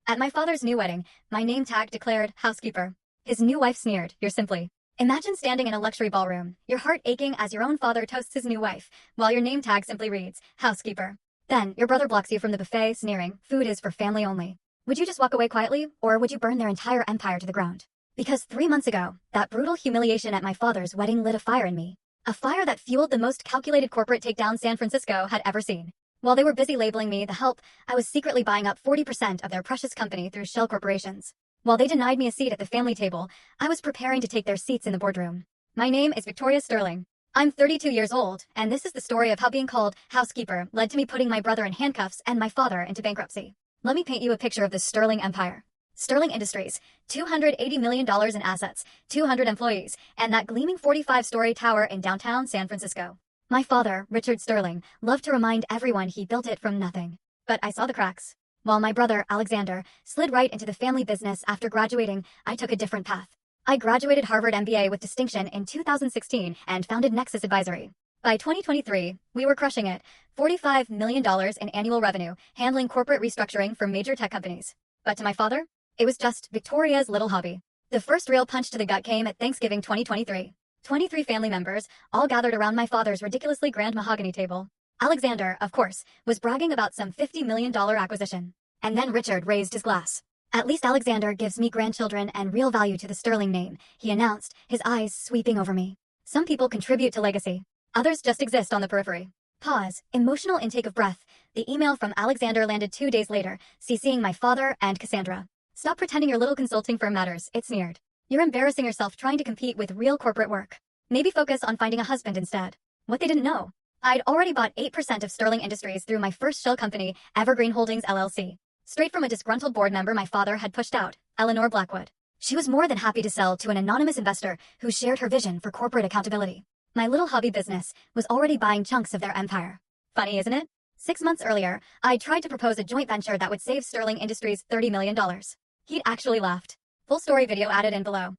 At my father's new wedding, my name tag declared housekeeper. His new wife sneered, "You're simply." Imagine standing in a luxury ballroom, your heart aching as your own father toasts his new wife, while your name tag simply reads, housekeeper. Then, your brother blocks you from the buffet, sneering, "Food is for family only." Would you just walk away quietly, or would you burn their entire empire to the ground? Because 3 months ago, that brutal humiliation at my father's wedding lit a fire in me. A fire that fueled the most calculated corporate takedown San Francisco had ever seen. While they were busy labeling me the help, I was secretly buying up 40% of their precious company through shell corporations. While they denied me a seat at the family table, I was preparing to take their seats in the boardroom. My name is Victoria Sterling. I'm 32 years old, and this is the story of how being called housekeeper led to me putting my brother in handcuffs and my father into bankruptcy. Let me paint you a picture of the Sterling empire. Sterling Industries, $280 million in assets, 200 employees, and that gleaming 45-story tower in downtown San Francisco. My father, Richard Sterling, loved to remind everyone he built it from nothing. But I saw the cracks. While my brother, Alexander, slid right into the family business after graduating, I took a different path. I graduated Harvard MBA with distinction in 2016 and founded Nexus Advisory. By 2023, we were crushing it, $45 million in annual revenue, handling corporate restructuring for major tech companies. But to my father, it was just Victoria's little hobby. The first real punch to the gut came at Thanksgiving 2023. 23 family members, all gathered around my father's ridiculously grand mahogany table. Alexander, of course, was bragging about some $50 million acquisition. And then Richard raised his glass. "At least Alexander gives me grandchildren and real value to the Sterling name," he announced, his eyes sweeping over me. Some people contribute to legacy. Others just exist on the periphery. Pause. Emotional intake of breath. The email from Alexander landed 2 days later, CCing my father and Cassandra. "Stop pretending your little consulting firm matters," it sneered. "You're embarrassing yourself trying to compete with real corporate work. Maybe focus on finding a husband instead." What they didn't know. I'd already bought 8% of Sterling Industries through my first shell company, Evergreen Holdings LLC. Straight from a disgruntled board member my father had pushed out, Eleanor Blackwood. She was more than happy to sell to an anonymous investor who shared her vision for corporate accountability. My little hobby business was already buying chunks of their empire. Funny, isn't it? 6 months earlier, I tried to propose a joint venture that would save Sterling Industries $30 million. He'd actually laughed. Full story video added in below.